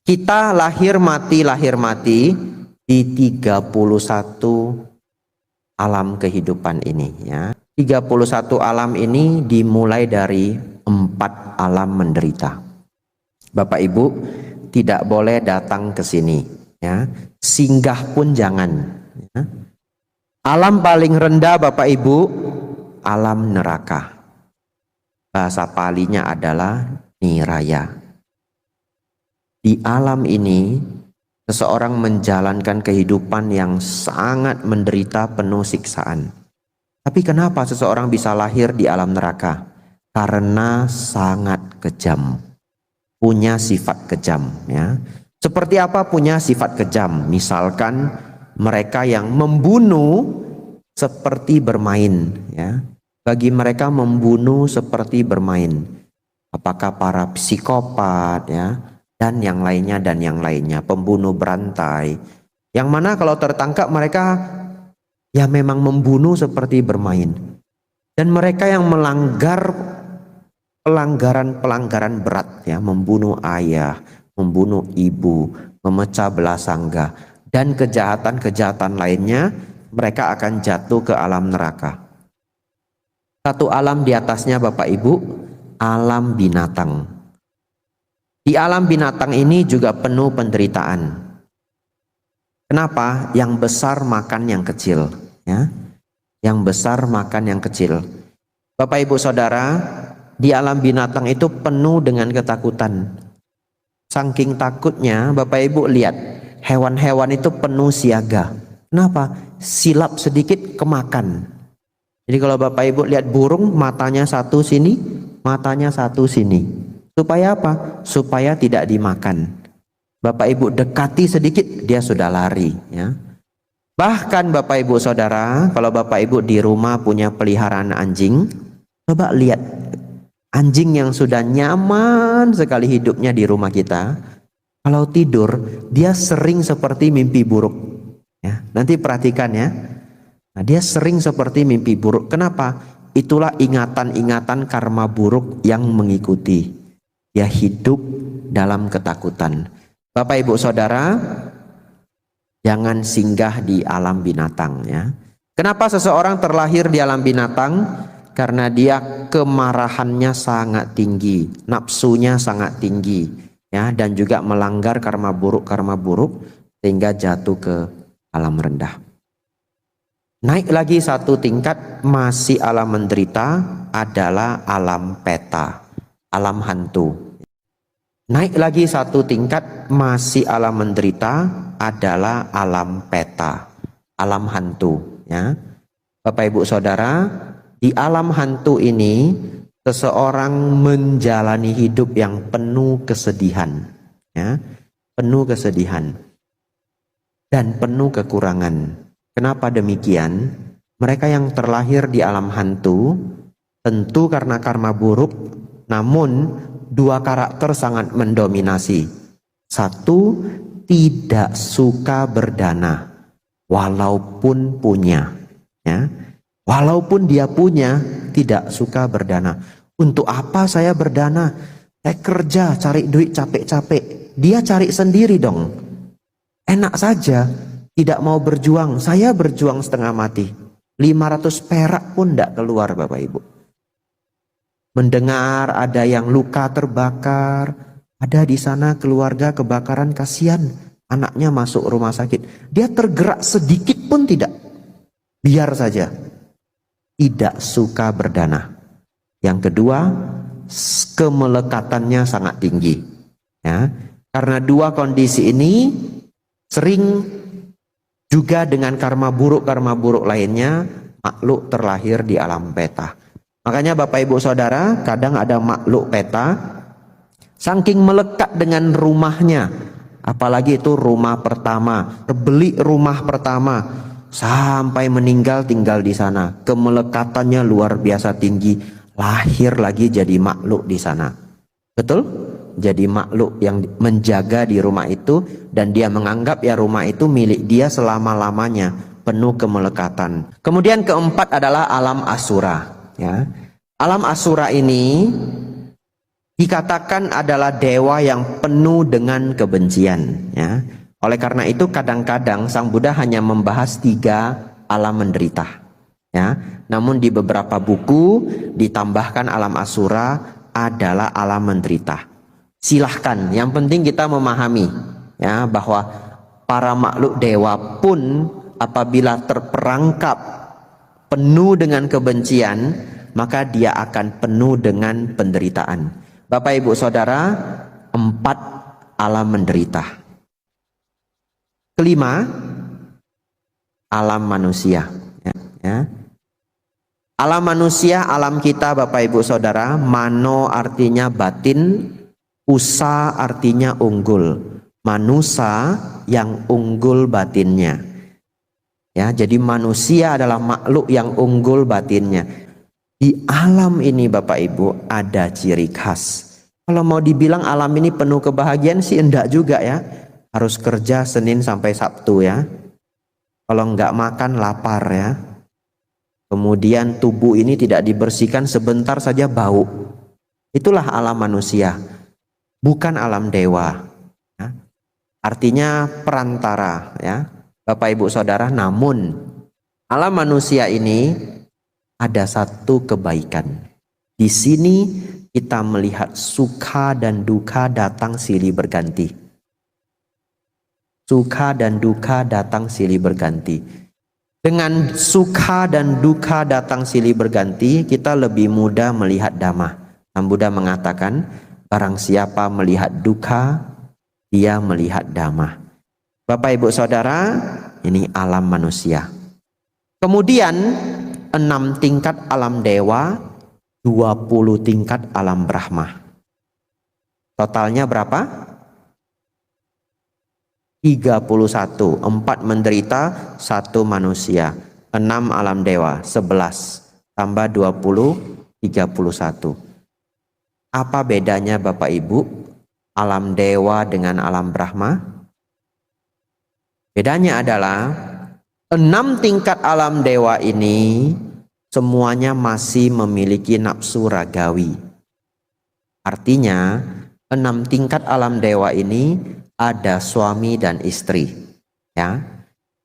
Kita lahir mati di 31 alam kehidupan ini ya. 31 alam ini dimulai dari 4 alam menderita. Bapak Ibu tidak boleh datang ke sini ya. Singgah pun jangan ya. Alam paling rendah Bapak Ibu, alam neraka. Bahasa Palinya adalah niraya. Di alam ini, seseorang menjalankan kehidupan yang sangat menderita penuh siksaan. Tapi kenapa seseorang bisa lahir di alam neraka? Karena sangat kejam. Punya sifat kejam. Ya. Seperti apa punya sifat kejam? Misalkan mereka yang membunuh seperti bermain. Ya. Bagi mereka membunuh seperti bermain. Apakah para psikopat ya? Dan yang lainnya, pembunuh berantai, yang mana kalau tertangkap mereka ya memang membunuh seperti bermain. Dan mereka yang melanggar pelanggaran berat ya, membunuh ayah, membunuh ibu, memecah belah sangga, dan kejahatan lainnya, mereka akan jatuh ke alam neraka. Satu alam di atasnya Bapak Ibu, alam binatang. Di alam binatang ini juga penuh penderitaan. Kenapa? Yang besar makan yang kecil, ya. Yang besar makan yang kecil. Bapak Ibu Saudara, di alam binatang itu penuh dengan ketakutan. Saking takutnya, Bapak Ibu lihat, hewan-hewan itu penuh siaga. Kenapa? Silap sedikit kemakan. Jadi kalau Bapak Ibu lihat burung, matanya satu sini, matanya satu sini. Supaya apa? Supaya tidak dimakan. Bapak Ibu dekati sedikit, dia sudah lari. Ya. Bahkan Bapak Ibu Saudara, kalau Bapak Ibu di rumah punya peliharaan anjing, coba lihat anjing yang sudah nyaman sekali hidupnya di rumah kita. Kalau tidur, dia sering seperti mimpi buruk. Ya. Nanti perhatikan ya. Nah, dia sering seperti mimpi buruk. Kenapa? Itulah ingatan-ingatan karma buruk yang mengikuti. Dia hidup dalam ketakutan. Bapak Ibu Saudara, jangan singgah di alam binatang ya. Kenapa seseorang terlahir di alam binatang? Karena dia kemarahannya sangat tinggi, nafsunya sangat tinggi ya, dan juga melanggar karma buruk sehingga jatuh ke alam rendah. Naik lagi satu tingkat, masih alam menderita, adalah alam peta, alam hantu. Naik lagi satu tingkat, masih alam menderita, adalah alam peta, alam hantu ya. Bapak Ibu Saudara, di alam hantu ini seseorang menjalani hidup yang penuh kesedihan ya, penuh kesedihan dan penuh kekurangan. Kenapa demikian? Mereka yang terlahir di alam hantu tentu karena karma buruk, namun dua karakter sangat mendominasi. Satu, tidak suka berdana walaupun punya ya. Walaupun dia punya, tidak suka berdana. Untuk apa saya berdana? Saya kerja cari duit capek-capek. Dia cari sendiri dong. Enak saja, tidak mau berjuang. Saya berjuang setengah mati. 500 perak pun tidak keluar Bapak Ibu. Mendengar ada yang luka terbakar, ada di sana keluarga kebakaran, kasihan anaknya masuk rumah sakit. Dia tergerak sedikit pun tidak. Biar saja. Tidak suka berdana. Yang kedua, kemelekatannya sangat tinggi. Ya, karena dua kondisi ini sering juga dengan karma buruk lainnya, makhluk terlahir di alam peta. Makanya Bapak Ibu Saudara, kadang ada makhluk peta saking melekat dengan rumahnya, apalagi itu rumah pertama, beli rumah pertama sampai meninggal tinggal di sana, kemelekatannya luar biasa tinggi, lahir lagi jadi makhluk di sana. Betul? Jadi makhluk yang menjaga di rumah itu, dan dia menganggap ya rumah itu milik dia selama-lamanya, penuh kemelekatan. Kemudian keempat adalah alam asura ya. Alam asura ini dikatakan adalah dewa yang penuh dengan kebencian, ya. Oleh karena itu kadang-kadang Sang Buddha hanya membahas 3 alam menderita, ya. Namun di beberapa buku ditambahkan alam asura adalah alam menderita. Silahkan, yang penting kita memahami, ya, bahwa para makhluk dewa pun apabila terperangkap penuh dengan kebencian, maka dia akan penuh dengan penderitaan. Bapak Ibu Saudara, 4 alam menderita. Kelima, alam manusia. Ya. Alam manusia, alam kita Bapak Ibu Saudara, mano artinya batin, usa artinya unggul. Manusia yang unggul batinnya. Ya, jadi manusia adalah makhluk yang unggul batinnya. Di alam ini Bapak Ibu ada ciri khas. Kalau mau dibilang alam ini penuh kebahagiaan sih enggak juga ya. Harus kerja Senin sampai Sabtu ya. Kalau enggak makan lapar ya. Kemudian tubuh ini tidak dibersihkan sebentar saja bau. Itulah alam manusia. Bukan alam dewa. Ya. Artinya perantara ya. Bapak Ibu Saudara, namun alam manusia ini ada satu kebaikan. Di sini kita melihat suka dan duka datang silih berganti. Suka dan duka datang silih berganti. Dengan suka dan duka datang silih berganti, kita lebih mudah melihat dhamma. Sang Buddha mengatakan, barang siapa melihat duka, dia melihat dhamma. Bapak Ibu Saudara, ini alam manusia. Kemudian 6 tingkat alam dewa, 20 tingkat alam Brahma. Totalnya berapa? 31. 4 menderita, 1 manusia. 6 alam dewa, 11. Tambah 20, 31. Apa bedanya Bapak Ibu? Alam dewa dengan alam Brahma? Bedanya adalah 6 tingkat alam dewa ini semuanya masih memiliki nafsu ragawi. Artinya 6 tingkat alam dewa ini ada suami dan istri. Ya.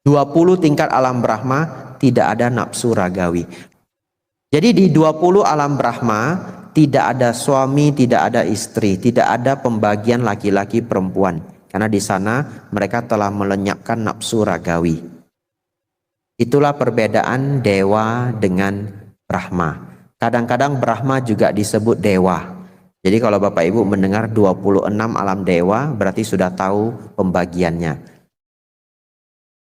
20 tingkat alam Brahma tidak ada nafsu ragawi. Jadi di 20 alam Brahma tidak ada suami, tidak ada istri, tidak ada pembagian laki-laki perempuan. Karena di sana mereka telah melenyapkan nafsu ragawi. Itulah perbedaan dewa dengan Brahma. Kadang-kadang Brahma juga disebut dewa. Jadi kalau Bapak Ibu mendengar 26 alam dewa berarti sudah tahu pembagiannya.